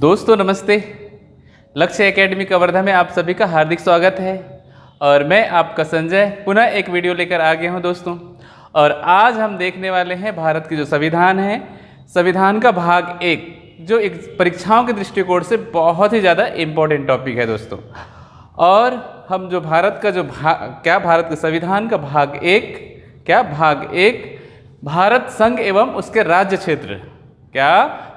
दोस्तों नमस्ते। लक्ष्य एकेडमी कवर्धा में आप सभी का हार्दिक स्वागत है और मैं आपका संजय पुनः एक वीडियो लेकर आ गया हूं दोस्तों। और आज हम देखने वाले हैं भारत की जो संविधान है, संविधान का भाग 1, जो एक परीक्षाओं के दृष्टिकोण से बहुत ही ज़्यादा इम्पोर्टेंट टॉपिक है दोस्तों। और हम जो भारत का जो भारत के संविधान का भाग 1 भारत संघ एवं उसके राज्य क्षेत्र,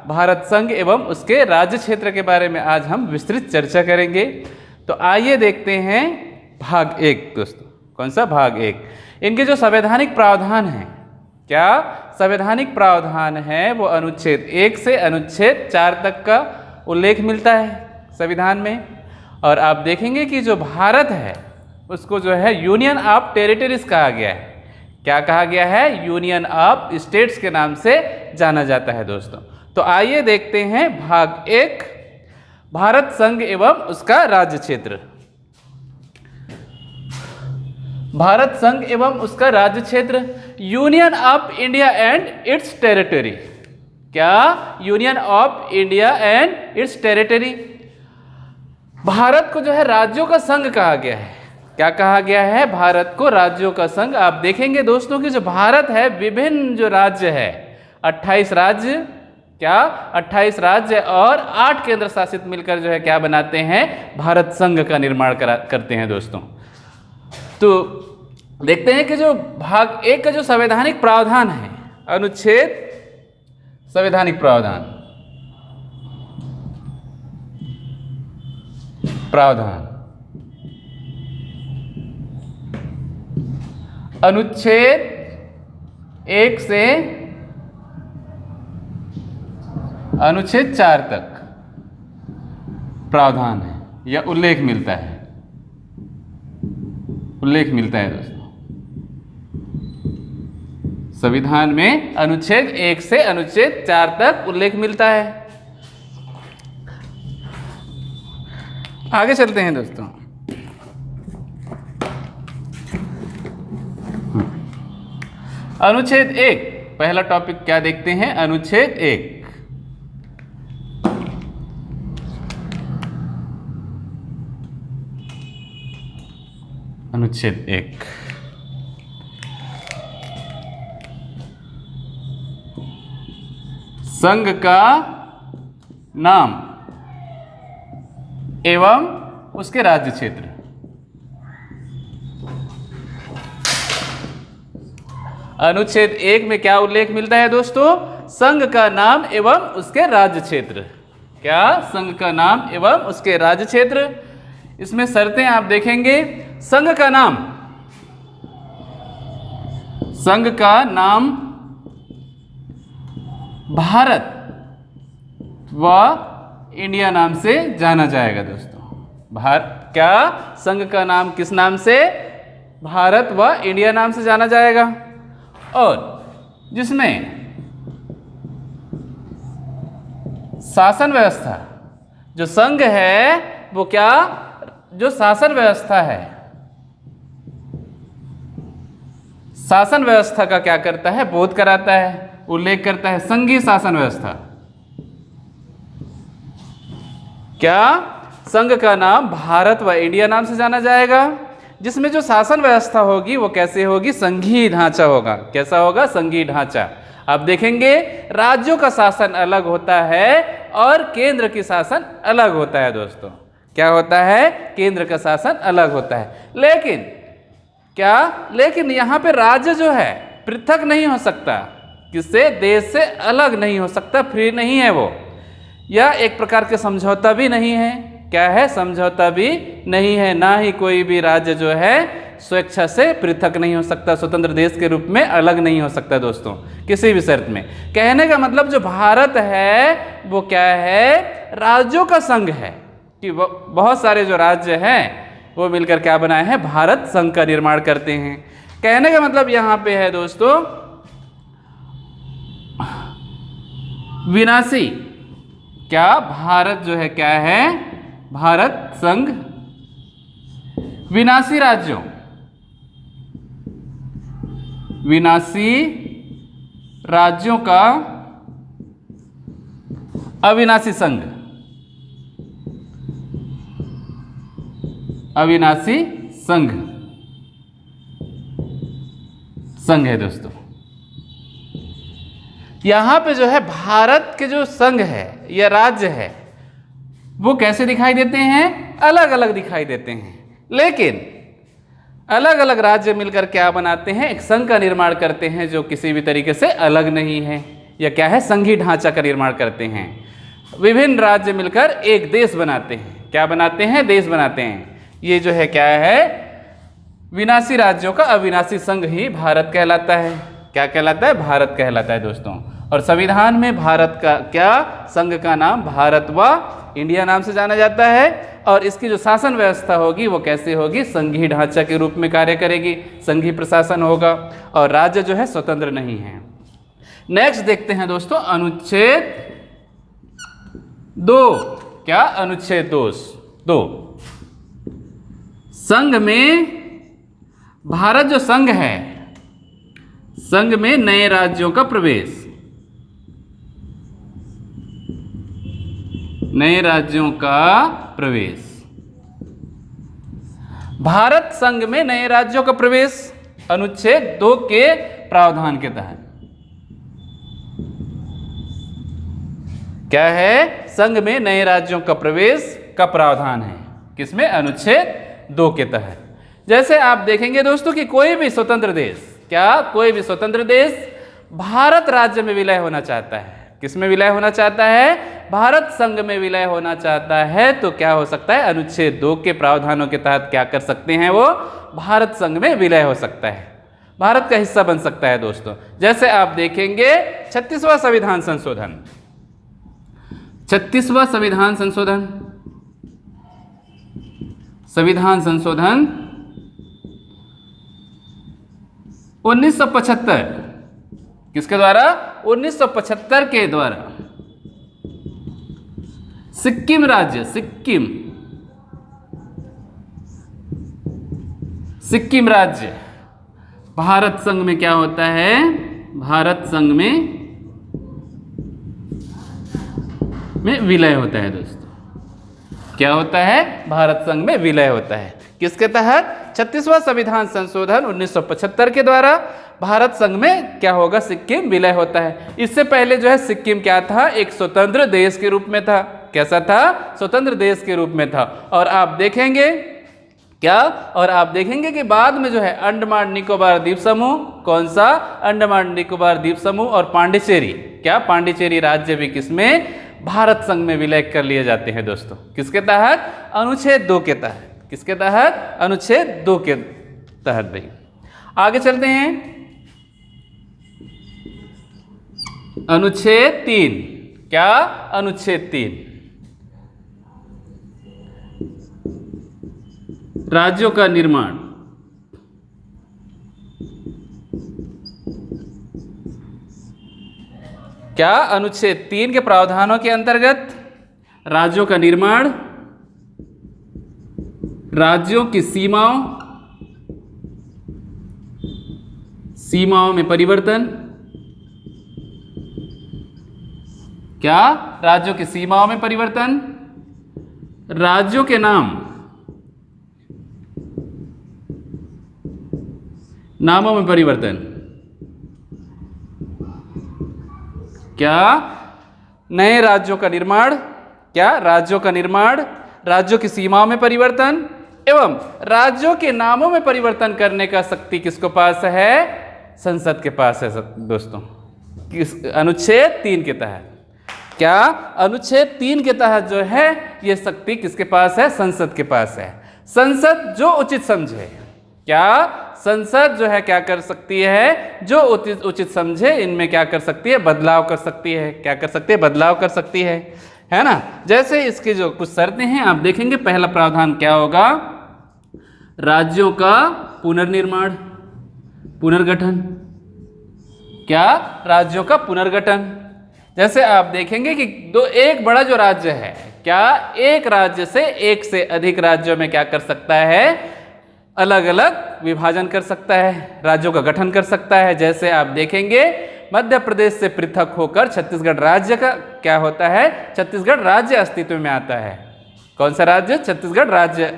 भारत संघ एवं उसके राज्य क्षेत्र के बारे में आज हम विस्तृत चर्चा करेंगे। तो आइए देखते हैं भाग 1 दोस्तों। कौन सा भाग 1? इनके जो संवैधानिक प्रावधान हैं, संवैधानिक प्रावधान है वो अनुच्छेद 1 से अनुच्छेद 4 तक का उल्लेख मिलता है संविधान में। और आप देखेंगे कि जो भारत है उसको जो है यूनियन ऑफ टेरिटरीज कहा गया है। क्या कहा गया है? यूनियन ऑफ स्टेट्स के नाम से जाना जाता है दोस्तों। तो आइए देखते हैं भाग 1, भारत संघ एवं उसका राज्य क्षेत्र। भारत संघ एवं उसका राज्य क्षेत्र, union of India and it's territory. Union of India and it's territory. Bharat को जो है राज्यों का संघ कहा गया है। क्या कहा गया है? भारत को राज्यों का संघ। आप देखेंगे दोस्तों कि जो भारत है, विभिन्न जो राज्य है, 28 राज्य 28 राज्य और 8 केंद्र शासित मिलकर जो है क्या बनाते हैं? भारत संघ का निर्माण करते हैं दोस्तों। तो देखते हैं कि जो भाग 1 का जो संवैधानिक प्रावधान है, अनुच्छेद संवैधानिक प्रावधान अनुच्छेद 1 से अनुच्छेद 4 तक प्रावधान है या उल्लेख मिलता है दोस्तों। संविधान में अनुच्छेद 1 से अनुच्छेद 4 तक उल्लेख मिलता है। आगे चलते हैं दोस्तों। अनुच्छेद 1, पहला टॉपिक क्या देखते हैं? अनुच्छेद 1। अनुच्छेद 1, संघ का नाम एवं उसके राज्य क्षेत्र। अनुच्छेद 1 में क्या उल्लेख मिलता है दोस्तों? संघ का नाम एवं उसके राज्य क्षेत्र। संघ का नाम एवं उसके राज्य क्षेत्र। इसमें शर्तें आप देखेंगे। संघ का नाम भारत व इंडिया नाम से जाना जाएगा दोस्तों। संघ का नाम किस नाम से? भारत व इंडिया नाम से जाना जाएगा। और जिसमें शासन व्यवस्था, जो संघ है वो जो शासन व्यवस्था है, शासन व्यवस्था का क्या करता है? बोध कराता है, उल्लेख करता है। संघीय शासन व्यवस्था। संघ का नाम भारत व इंडिया नाम से जाना जाएगा, जिसमें जो शासन व्यवस्था होगी वो कैसे होगी? संघीय ढांचा होगा। कैसा होगा? संघीय ढांचा। आप देखेंगे राज्यों का शासन अलग होता है और केंद्र की शासन अलग होता है दोस्तों। क्या होता है? केंद्र का शासन अलग होता है। लेकिन यहाँ पे राज्य जो है पृथक नहीं हो सकता, किससे? देश से अलग नहीं हो सकता, फ्री नहीं है वो। यह एक प्रकार के समझौता भी नहीं है। समझौता भी नहीं है। ना ही कोई भी राज्य जो है स्वेच्छा से पृथक नहीं हो सकता, स्वतंत्र देश के रूप में अलग नहीं हो सकता दोस्तों, किसी भी शर्त में। कहने का मतलब जो भारत है वो क्या है? राज्यों का संघ है, कि बहुत सारे जो राज्य हैं वो मिलकर क्या बनाए हैं? भारत संघ का निर्माण करते हैं। कहने का मतलब यहाँ पे है दोस्तों, विनाशी भारत जो है क्या है? भारत संघ विनाशी राज्यों, विनाशी राज्यों का अविनाशी संघ। अविनाशी संघ है दोस्तों। यहां पे जो है भारत के जो संघ है या राज्य है वो कैसे दिखाई देते हैं? अलग अलग दिखाई देते हैं, लेकिन अलग अलग राज्य मिलकर क्या बनाते हैं? एक संघ का निर्माण करते हैं जो किसी भी तरीके से अलग नहीं है, या क्या है? संघीय ढांचा का निर्माण करते हैं। विभिन्न राज्य मिलकर एक देश बनाते हैं। क्या बनाते हैं? देश बनाते हैं। ये जो है क्या है? विनाशी राज्यों का अविनाशी संघ ही भारत कहलाता है। क्या कहलाता है? भारत कहलाता है दोस्तों। और संविधान में भारत का क्या? संघ का नाम भारत व इंडिया नाम से जाना जाता है। और इसकी जो शासन व्यवस्था होगी वो कैसे होगी? संघीय ढांचा के रूप में कार्य करेगी, संघीय प्रशासन होगा, और राज्य जो है स्वतंत्र नहीं है। नेक्स्ट देखते हैं दोस्तों अनुच्छेद 2। क्या? अनुच्छेद 2। संघ में, भारत जो संघ है, संघ में नए राज्यों का प्रवेश, नए राज्यों का प्रवेश। भारत संघ में नए राज्यों का प्रवेश अनुच्छेद 2 के प्रावधान के तहत। क्या है? संघ में नए राज्यों का प्रवेश का प्रावधान है। किसमें? अनुच्छेद 2 के तहत। जैसे आप देखेंगे दोस्तों कि कोई भी स्वतंत्र देश, क्या? कोई भी स्वतंत्र देश भारत राज्य में विलय होना चाहता है। किस में विलय होना चाहता है? भारत संघ में विलय होना चाहता है, तो क्या हो सकता है? अनुच्छेद 2 के प्रावधानों के तहत क्या कर सकते हैं? वो भारत संघ में विलय हो सकता है, भारत का हिस्सा बन सकता है दोस्तों। जैसे आप देखेंगे 36वां संविधान संशोधन, 36वां संविधान संशोधन, संविधान संशोधन 1975 किसके द्वारा? 1975 के द्वारा सिक्किम राज्य, सिक्किम राज्य भारत संघ में क्या होता है? भारत संघ में विलय होता है दोस्तों। क्या होता है? भारत संघ में विलय होता है। किसके तहत? 36वां संविधान संशोधन 1975 के द्वारा भारत संघ में क्या होगा? सिक्किम विलय होता है। इससे पहले जो है सिक्किम क्या था? एक स्वतंत्र देश के रूप में था। कैसा था? स्वतंत्र देश के रूप में था। और आप देखेंगे क्या? और आप देखेंगे कि बाद में जो है अंडमान निकोबार द्वीप समूह, कौन सा? अंडमान निकोबार द्वीप समूह और पांडिचेरी, क्या? पांडिचेरी राज्य भी किसमें? भारत संघ में विलय कर लिए जाते हैं दोस्तों। किसके तहत? अनुच्छेद 2 के तहत। किसके तहत? अनुच्छेद 2 के तहत। भाई आगे चलते हैं। अनुच्छेद 3। क्या? अनुच्छेद 3 राज्यों का निर्माण। क्या? अनुच्छेद 3 के प्रावधानों के अंतर्गत राज्यों का निर्माण, राज्यों की सीमाओं में परिवर्तन। क्या? राज्यों की सीमाओं में परिवर्तन, राज्यों के नामों में परिवर्तन। क्या? नए राज्यों का निर्माण। क्या? राज्यों का निर्माण, राज्यों की सीमाओं में परिवर्तन एवं राज्यों के नामों में परिवर्तन करने का शक्ति किसको पास है? संसद के पास है दोस्तों। किस? अनुच्छेद 3 के तहत। क्या? अनुच्छेद 3 के तहत जो है ये शक्ति किसके पास है? संसद के पास है। संसद जो उचित समझे, क्या? संसद जो है क्या कर सकती है? जो उचित समझे इनमें क्या कर सकती है? बदलाव कर सकती है। क्या कर सकती है? बदलाव कर सकती है ना। जैसे इसकी जो कुछ शर्तें हैं आप देखेंगे। पहला प्रावधान क्या होगा? राज्यों का पुनर्निर्माण, पुनर्गठन। क्या? राज्यों का पुनर्गठन। जैसे आप देखेंगे कि एक बड़ा जो राज्य है, क्या? एक राज्य से एक से अधिक राज्यों में क्या कर सकता है? अलग अलग विभाजन कर सकता है, राज्यों का गठन कर सकता है। जैसे आप देखेंगे मध्य प्रदेश से पृथक होकर छत्तीसगढ़ राज्य का क्या होता है? छत्तीसगढ़ राज्य अस्तित्व में आता है। कौन सा राज्य? छत्तीसगढ़ राज्य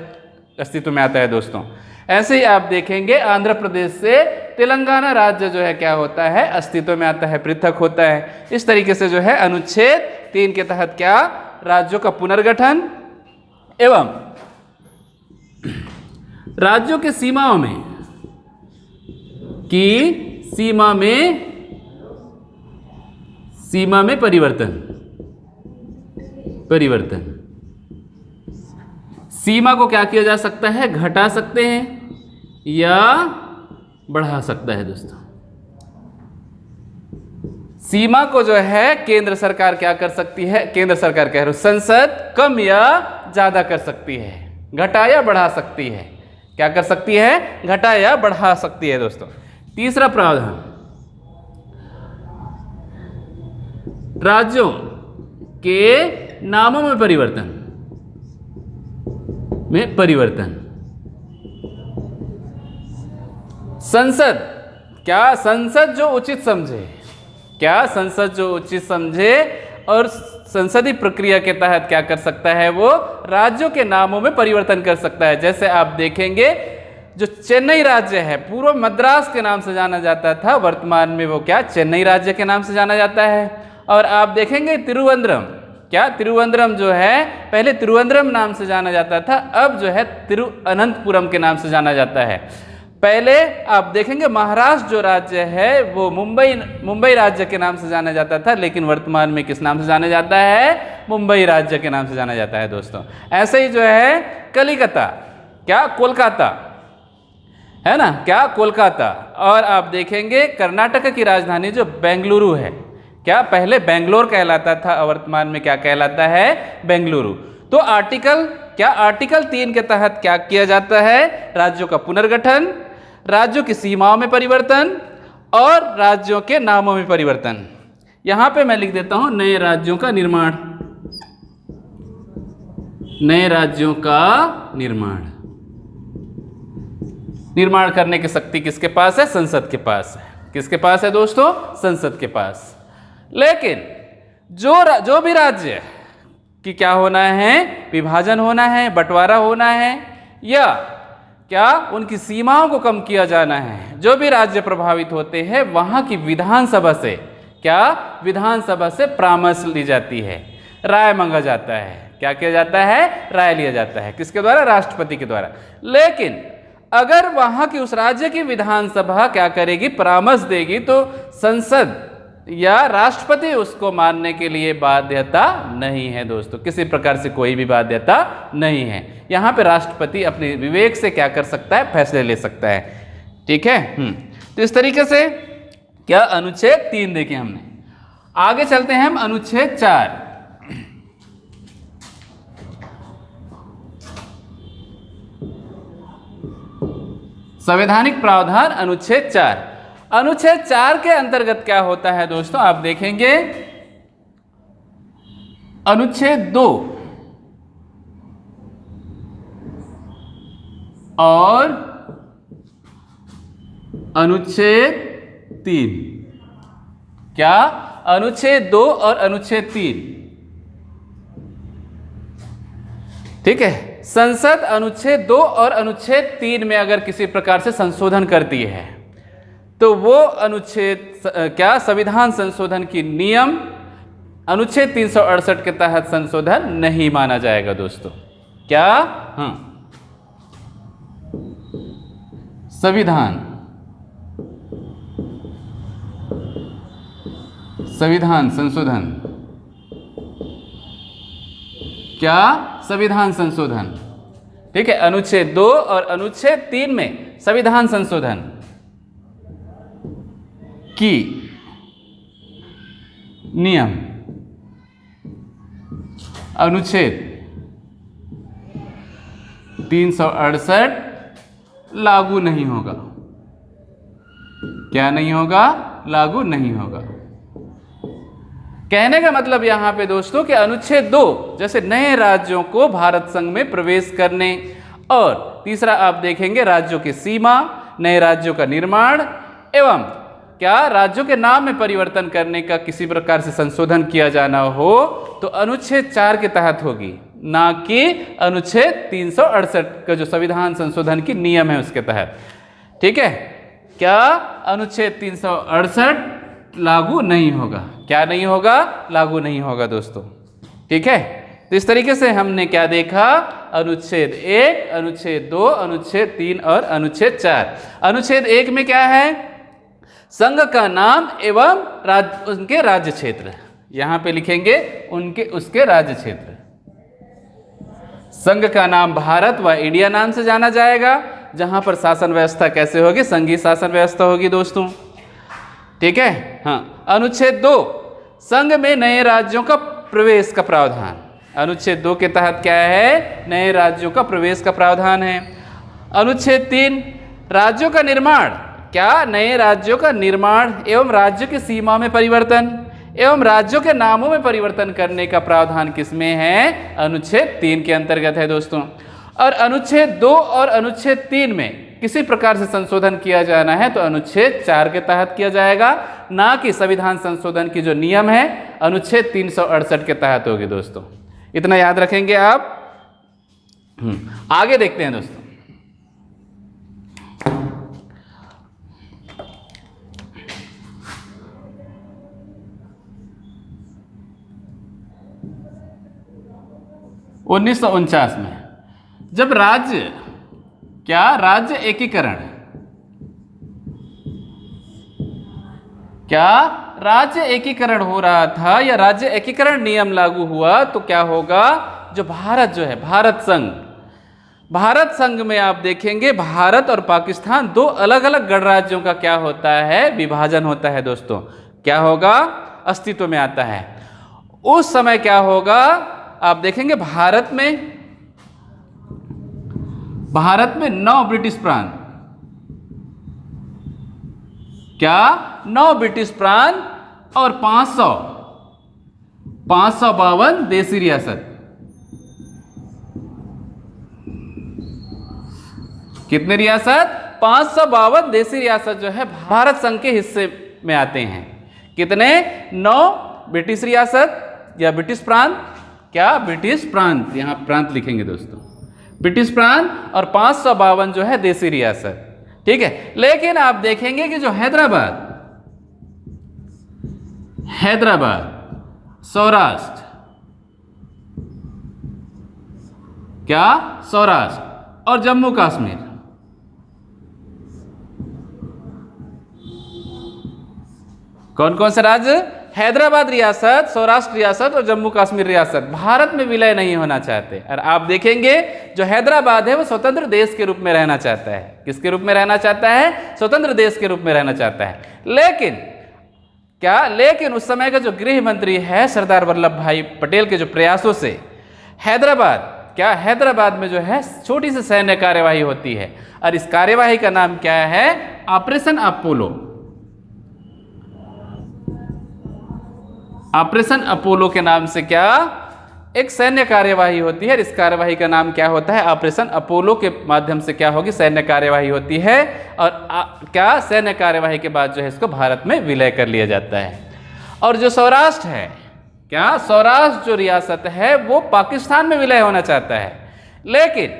अस्तित्व में आता है दोस्तों। ऐसे ही आप देखेंगे आंध्र प्रदेश से तेलंगाना राज्य जो है क्या होता है, अस्तित्व में आता है, पृथक होता है। इस तरीके से जो है अनुच्छेद 3 के तहत क्या, राज्यों का पुनर्गठन एवं राज्यों की सीमाओं में सीमा में परिवर्तन। सीमा को क्या किया जा सकता है, घटा सकते हैं या बढ़ा सकता है दोस्तों। सीमा को जो है केंद्र सरकार क्या कर सकती है, केंद्र सरकार कह रहा हूं, संसद कम या ज्यादा कर सकती है, घटा या बढ़ा सकती है। क्या कर सकती है, घटा या बढ़ा सकती है दोस्तों। तीसरा प्रावधान, राज्यों के नामों में परिवर्तन। संसद संसद जो उचित समझे और संसदीय प्रक्रिया के तहत क्या कर सकता है, वो राज्यों के नामों में परिवर्तन कर सकता है। जैसे आप देखेंगे जो चेन्नई राज्य है, पूर्व मद्रास के नाम से जाना जाता था, वर्तमान में वो क्या, चेन्नई राज्य के नाम से जाना जाता है। और आप देखेंगे तिरुवनंतपुरम जो है, पहले तिरुवनंतपुरम नाम से जाना जाता था, अब जो है तिरुअनंतपुरम के नाम से जाना जाता है। पहले आप देखेंगे महाराष्ट्र जो राज्य है वो मुंबई राज्य के नाम से जाना जाता था, लेकिन वर्तमान में किस नाम से जाना जाता है, मुंबई राज्य के नाम से जाना जाता है दोस्तों। ऐसे ही जो है कलिकता क्या, कोलकाता है ना, क्या, कोलकाता। और आप देखेंगे कर्नाटक की राजधानी जो बेंगलुरु है, क्या पहले बेंगलोर कहलाता था, वर्तमान में क्या कहलाता है, बेंगलुरु। तो आर्टिकल 3 के तहत क्या किया जाता है, राज्यों का पुनर्गठन, राज्यों की सीमाओं में परिवर्तन और राज्यों के नामों में परिवर्तन। यहां पे मैं लिख देता हूं नए राज्यों का निर्माण। निर्माण करने की शक्ति किसके पास है, संसद के पास है। किसके पास है दोस्तों, संसद के पास। लेकिन जो भी राज्य की क्या होना है, विभाजन होना है, बंटवारा होना है, या क्या उनकी सीमाओं को कम किया जाना है, जो भी राज्य प्रभावित होते हैं वहां की विधानसभा से परामर्श ली जाती है, राय मांगा जाता है। क्या किया जाता है, राय लिया जाता है, किसके द्वारा, राष्ट्रपति के द्वारा। लेकिन अगर वहां की उस राज्य की विधानसभा क्या करेगी, परामर्श देगी, तो संसद या राष्ट्रपति उसको मानने के लिए बाध्यता नहीं है दोस्तों। किसी प्रकार से कोई भी बाध्यता नहीं है। यहां पे राष्ट्रपति अपने विवेक से क्या कर सकता है, फैसले ले सकता है। ठीक है। तो इस तरीके से क्या अनुच्छेद 3 देखे हमने। आगे चलते हैं हम अनुच्छेद 4। संवैधानिक प्रावधान अनुच्छेद 4। अनुच्छेद 4 के अंतर्गत क्या होता है दोस्तों, आप देखेंगे अनुच्छेद 2 और अनुच्छेद 3। क्या, अनुच्छेद 2 और अनुच्छेद 3। ठीक है। संसद अनुच्छेद 2 और अनुच्छेद 3 में अगर किसी प्रकार से संशोधन करती है तो वो अनुच्छेद क्या, संविधान संशोधन की नियम अनुच्छेद 368 के तहत संशोधन नहीं माना जाएगा दोस्तों। क्या, संविधान संशोधन, क्या, संविधान संशोधन। ठीक है। अनुच्छेद 2 और अनुच्छेद 3 में संविधान संशोधन की नियम अनुच्छेद 368 लागू नहीं होगा। क्या नहीं होगा, लागू नहीं होगा। कहने का मतलब यहां पे दोस्तों कि अनुच्छेद 2 जैसे नए राज्यों को भारत संघ में प्रवेश करने, और तीसरा आप देखेंगे राज्यों की सीमा, नए राज्यों का निर्माण एवं क्या राज्यों के नाम में परिवर्तन करने का किसी प्रकार से संशोधन किया जाना हो तो अनुच्छेद 4 के तहत होगी। ना कि अनुच्छेद 368 का जो संविधान संशोधन की नियम है उसके तहत। ठीक है, क्या अनुच्छेद 368 लागू नहीं होगा? क्या नहीं होगा? लागू नहीं होगा दोस्तों। ठीक है, तो इस तरीके से हमने क्या देखा? अनुच्छेद 1, अनुच्छेद 2, अनुच्छेद 3 और अनुच्छेद 4। अनुच्छेद 1 में क्या है? संघ का नाम एवं उनके राज्य क्षेत्र। यहां पे लिखेंगे उनके उसके राज्य क्षेत्र। संघ का नाम भारत व इंडिया नाम से जाना जाएगा, जहां पर शासन व्यवस्था कैसे होगी? संघीय शासन व्यवस्था होगी दोस्तों। ठीक है, हाँ। अनुच्छेद 2, संघ में नए राज्यों का प्रवेश का प्रावधान। अनुच्छेद 2 के तहत क्या है? नए राज्यों का प्रवेश का प्रावधान है। अनुच्छेद 3, राज्यों का निर्माण। क्या? नए राज्यों का निर्माण एवं राज्य की सीमा में परिवर्तन एवं राज्यों के नामों में परिवर्तन करने का प्रावधान किसमें है? अनुच्छेद 3 के अंतर्गत है दोस्तों। और अनुच्छेद 2 और अनुच्छेद 3 में किसी प्रकार से संशोधन किया जाना है तो अनुच्छेद 4 के तहत किया जाएगा, ना कि संविधान संशोधन की जो नियम है अनुच्छेद 368 के तहत होगी दोस्तों। इतना याद रखेंगे आप। आगे देखते हैं दोस्तों। उन्नीस सौ 49 में जब राज्य एकीकरण, क्या राज्य एकीकरण हो रहा था या राज्य एकीकरण नियम लागू हुआ तो क्या होगा? जो है भारत संघ में आप देखेंगे भारत और पाकिस्तान दो अलग अलग गणराज्यों का क्या होता है? विभाजन होता है दोस्तों। क्या होगा? अस्तित्व में आता है। उस समय क्या होगा? आप देखेंगे भारत में 9 ब्रिटिश प्रांत, क्या 9 ब्रिटिश प्रांत और 552 देसी रियासत। कितने रियासत? 552 देसी रियासत जो है भारत संघ के हिस्से में आते हैं। कितने? 9 ब्रिटिश रियासत या ब्रिटिश प्रांत, क्या ब्रिटिश प्रांत, यहां प्रांत लिखेंगे दोस्तों, ब्रिटिश प्रांत और 552 जो है देसी रियासत। ठीक है, लेकिन आप देखेंगे कि जो हैदराबाद, सौराष्ट्र, क्या सौराष्ट्र और जम्मू कश्मीर, कौन कौन से राज्य? हैदराबाद रियासत, सौराष्ट्र रियासत और जम्मू कश्मीर रियासत भारत में विलय नहीं होना चाहते। और आप देखेंगे जो हैदराबाद है वो स्वतंत्र देश के रूप में रहना चाहता है। किसके रूप में रहना चाहता है? स्वतंत्र देश के रूप में रहना चाहता है। लेकिन उस समय का जो गृह मंत्री है सरदार वल्लभ भाई पटेल के जो प्रयासों से हैदराबाद में जो है छोटी सी सैन्य कार्यवाही होती है और इस कार्यवाही का नाम क्या है? Operation Apollo. ऑपरेशन अपोलो के नाम से क्या एक सैन्य कार्यवाही होती है। इस कार्यवाही का नाम क्या होता है? ऑपरेशन अपोलो के माध्यम से क्या होगी? सैन्य कार्यवाही होती है और क्या सैन्य कार्यवाही के बाद जो है इसको भारत में विलय कर लिया जाता है। और जो सौराष्ट्र है, क्या सौराष्ट्र जो रियासत है वो पाकिस्तान में विलय होना चाहता है, लेकिन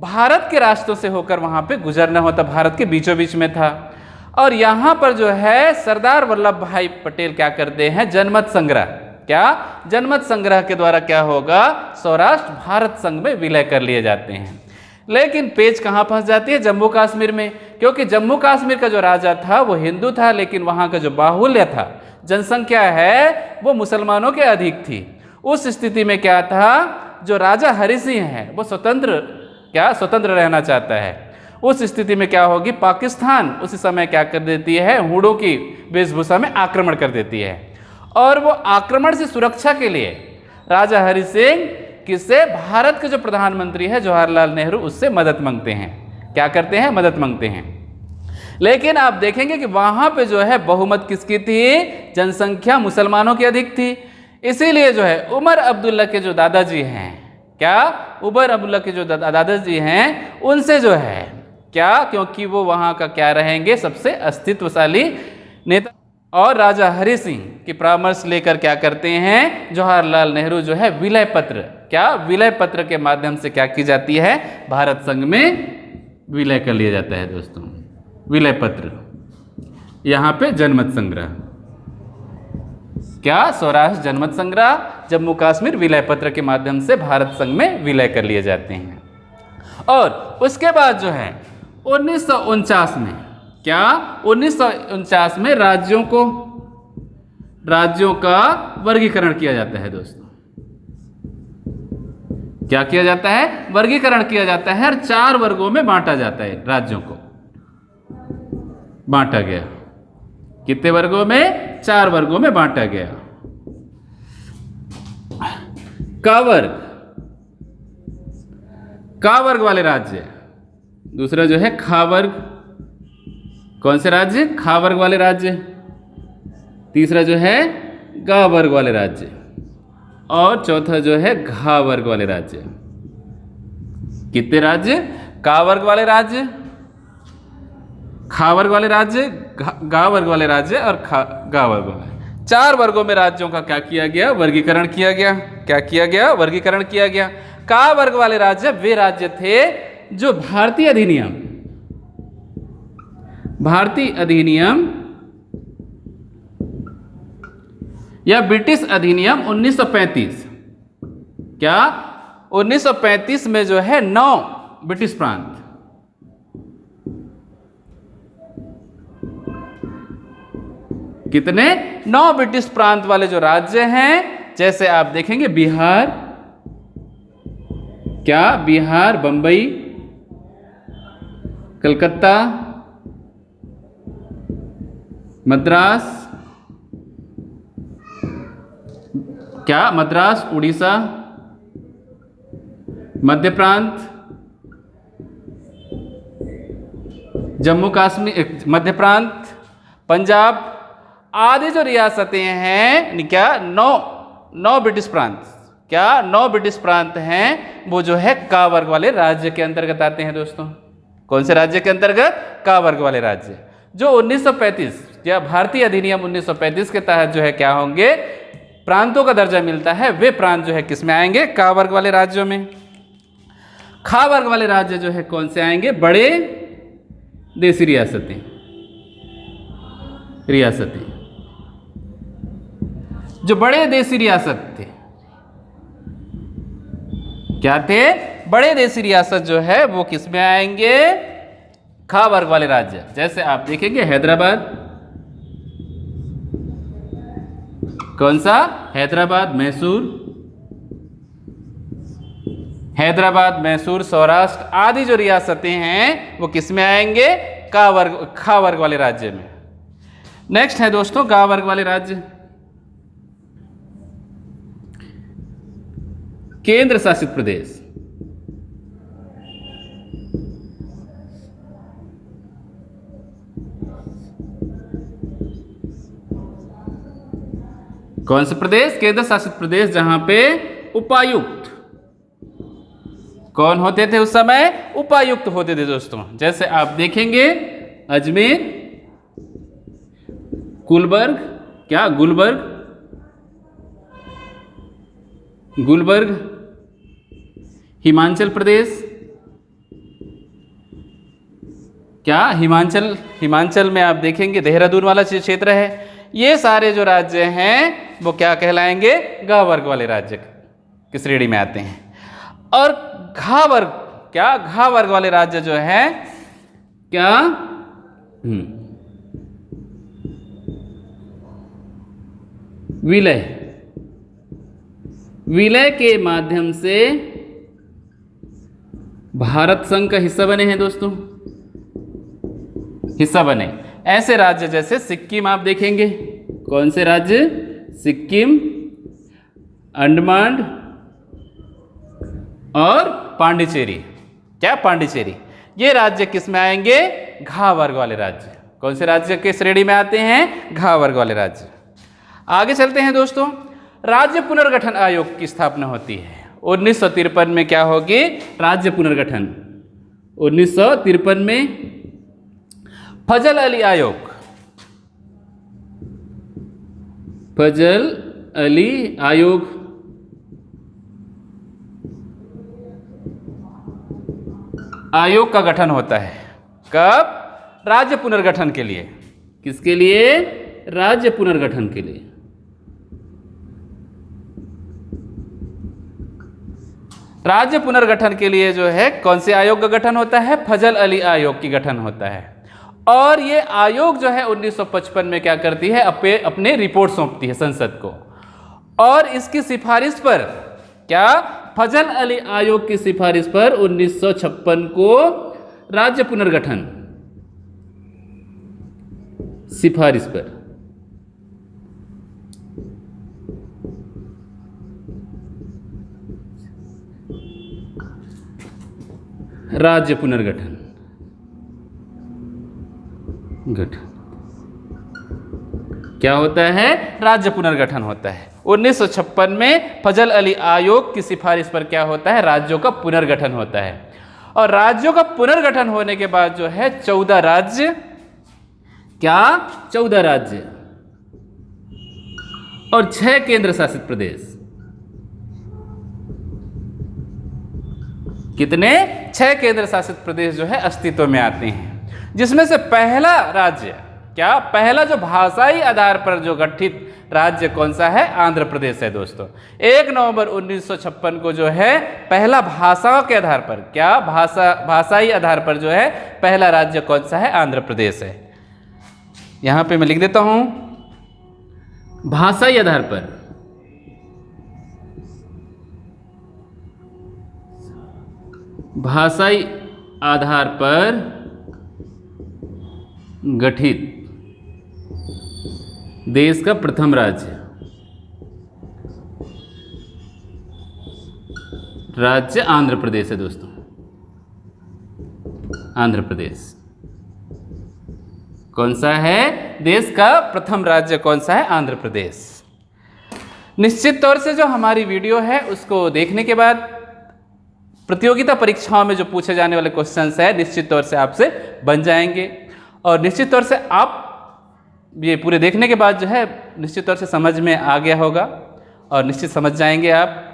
भारत के रास्तों से होकर वहां पे गुजरना होता, भारत के बीचों बीच में था। और यहां पर जो है सरदार वल्लभ भाई पटेल क्या करते हैं? जनमत संग्रह, क्या जनमत संग्रह के द्वारा क्या होगा? सौराष्ट्र भारत संघ में विलय कर लिए जाते हैं। लेकिन पेच कहां फंस जाती है? जम्मू कश्मीर में, क्योंकि जम्मू कश्मीर का जो राजा था वो हिंदू था, लेकिन वहां का जो बाहुल्य था, जनसंख्या है वो मुसलमानों के अधिक थी। उस स्थिति में क्या था? जो राजा हरि सिंह है वो स्वतंत्र रहना चाहता है। उस स्थिति में क्या होगी? पाकिस्तान उसी समय क्या कर देती है? हूणों की वेशभूषा में आक्रमण कर देती है। और वो आक्रमण से सुरक्षा के लिए राजा हरि सिंह किससे? भारत के जो प्रधानमंत्री है जवाहरलाल नेहरू, उससे मदद मांगते हैं। क्या करते हैं? मदद मांगते हैं। लेकिन आप देखेंगे कि वहां पे जो है बहुमत किसकी थी? जनसंख्या मुसलमानों की अधिक थी। इसीलिए जो है उमर अब्दुल्ला के जो दादाजी हैं, क्या उमर अब्दुल्ला के जो दादाजी हैं, उनसे जो है क्या, क्योंकि वो वहां का क्या रहेंगे? सबसे अस्तित्वशाली नेता। और राजा हरि सिंह की परामर्श लेकर क्या करते हैं, जवाहरलाल नेहरू जो है विलय पत्र, क्या विलय पत्र के माध्यम से क्या की जाती है, भारत संघ में विलय कर लिया जाता है दोस्तों। विलय पत्र, यहाँ पे जनमत संग्रह, क्या स्वराष्ट्र जनमत संग्रह, जम्मू कश्मीर विलय पत्र के माध्यम से भारत संघ में विलय कर लिए जाते हैं। और उसके बाद जो है 1949 में, क्या 1949 में राज्यों का वर्गीकरण किया जाता है दोस्तों। क्या किया जाता है, वर्गीकरण किया जाता है और 4 वर्गों में बांटा जाता है, राज्यों को बांटा गया। कितने वर्गों में, 4 वर्गों में बांटा गया। का वर्ग वाले राज्य, दूसरा जो है खा वर्ग, कौन से राज्य, खा वर्ग वाले राज्य, तीसरा जो है गा वर्ग वाले राज्य, और चौथा जो है घा वर्ग वाले राज्य। कितने राज्य, का वर्ग वाले राज्य, खा वर्ग वाले राज्य, गा वर्ग वाले राज्य और गा वर्ग वाले, 4 वर्गों में राज्यों का क्या किया गया, वर्गीकरण किया गया। क्या किया गया, वर्गीकरण किया गया। का वर्ग वाले राज्य वे राज्य थे जो भारतीय अधिनियम या ब्रिटिश अधिनियम 1935, क्या 1935 में जो है 9 ब्रिटिश प्रांत, कितने, 9 ब्रिटिश प्रांत वाले जो राज्य हैं, जैसे आप देखेंगे बिहार, क्या बिहार, बंबई, कलकत्ता, मद्रास, क्या मद्रास, उड़ीसा, मध्य प्रांत, जम्मू कश्मीर, मध्य प्रांत, पंजाब आदि जो रियासतें हैं, क्या 9 ब्रिटिश प्रांत, क्या 9 ब्रिटिश प्रांत हैं, वो जो है का वर्ग वाले राज्य के अंतर्गत आते हैं दोस्तों। कौन से राज्य के अंतर्गत, का वर्ग वाले राज्य, जो 1935 या भारतीय अधिनियम 1935 के तहत जो है क्या होंगे, प्रांतों का दर्जा मिलता है, वे प्रांत जो है किस में आएंगे, का वर्ग वाले राज्यों में। खा वर्ग वाले राज्य जो है कौन से आएंगे, बड़े देशी रियासतें, जो बड़े देशी रियासत थे, क्या थे, बड़े देशी रियासत जो है वो किस में आएंगे, खा वर्ग वाले राज्य। जैसे आप देखेंगे हैदराबाद, कौन सा, हैदराबाद, मैसूर, सौराष्ट्र आदि जो रियासतें हैं वो किस में आएंगे, खा वर्ग वाले राज्य में। नेक्स्ट है दोस्तों गा वर्ग वाले राज्य, केंद्र शासित प्रदेश, कौन से प्रदेश, केंद्र शासित प्रदेश, जहां पे उपायुक्त कौन होते थे उस समय, उपायुक्त होते थे दोस्तों। जैसे आप देखेंगे अजमेर, गुलबर्ग, क्या गुलबर्ग, हिमाचल प्रदेश, क्या हिमाचल में आप देखेंगे देहरादून वाला क्षेत्र है। ये सारे जो राज्य हैं वो क्या कहलाएंगे, गा वर्ग वाले राज्य की श्रेणी में आते हैं। और घा वर्ग वाले राज्य जो है क्या, विलय के माध्यम से भारत संघ का हिस्सा बने हैं दोस्तों, हिस्सा बने। ऐसे राज्य जैसे सिक्किम आप देखेंगे, कौन से राज्य, सिक्किम, अंडमान और पांडिचेरी, क्या पांडिचेरी, ये राज्य किस में आएंगे, घा वर्ग वाले राज्य। कौन से राज्य के श्रेणी में आते हैं, घा वर्ग वाले राज्य। आगे चलते हैं दोस्तों, राज्य पुनर्गठन आयोग की स्थापना होती है 1953 में। क्या होगी, राज्य पुनर्गठन 1953 में। फजल अली आयोग, फजल अली आयोग। आयोग का गठन होता है कब? राज्य पुनर्गठन के लिए। किसके लिए? राज्य पुनर्गठन के लिए। राज्य पुनर्गठन के लिए जो है कौन से आयोग का गठन होता है? फजल अली आयोग की गठन होता है। और ये आयोग जो है 1955 में क्या करती है? अपने रिपोर्ट सौंपती है संसद को। और इसकी सिफारिश पर क्या? फजल अली आयोग की सिफारिश पर 1956 को राज्य पुनर्गठन सिफारिश पर राज्य पुनर्गठन क्या होता है? राज्य पुनर्गठन होता है। 1956 में फजल अली आयोग की सिफारिश पर क्या होता है? राज्यों का पुनर्गठन होता है। और राज्यों का पुनर्गठन होने के बाद जो है 14 राज्य, क्या? 14 राज्य और 6 केंद्र शासित प्रदेश। कितने? 6 केंद्र शासित प्रदेश जो है अस्तित्व में आते हैं, जिसमें से पहला राज्य क्या? पहला जो भाषाई आधार पर जो गठित राज्य कौन सा है? आंध्र प्रदेश है दोस्तों। 1 नवंबर 1956 को जो है पहला भाषाओं के आधार पर क्या? भाषाई आधार पर जो है पहला राज्य कौन सा है? आंध्र प्रदेश है। यहां पे मैं लिख देता हूं भाषाई आधार पर। भाषाई आधार पर गठित देश का प्रथम राज्य आंध्र प्रदेश है दोस्तों। आंध्र प्रदेश कौन सा है? देश का प्रथम राज्य कौन सा है? आंध्र प्रदेश। निश्चित तौर से जो हमारी वीडियो है उसको देखने के बाद प्रतियोगिता परीक्षाओं में जो पूछे जाने वाले क्वेश्चंस है निश्चित तौर से आपसे बन जाएंगे। और निश्चित तौर से आप ये पूरे देखने के बाद जो है निश्चित तौर से समझ में आ गया होगा और निश्चित समझ जाएंगे आप।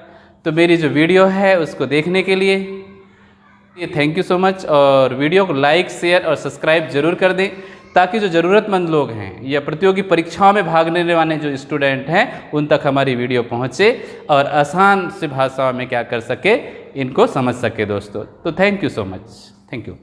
तो मेरी जो वीडियो है उसको देखने के लिए थैंक यू सो मच। और वीडियो को लाइक, शेयर और सब्सक्राइब जरूर कर दें, ताकि जो ज़रूरतमंद लोग हैं या प्रतियोगी परीक्षाओं में भाग लेने वाले जो स्टूडेंट हैं उन तक हमारी वीडियो पहुंचे और आसान सी भाषाओं में क्या कर सके? इनको समझ सके दोस्तों। तो thank you so much. Thank you.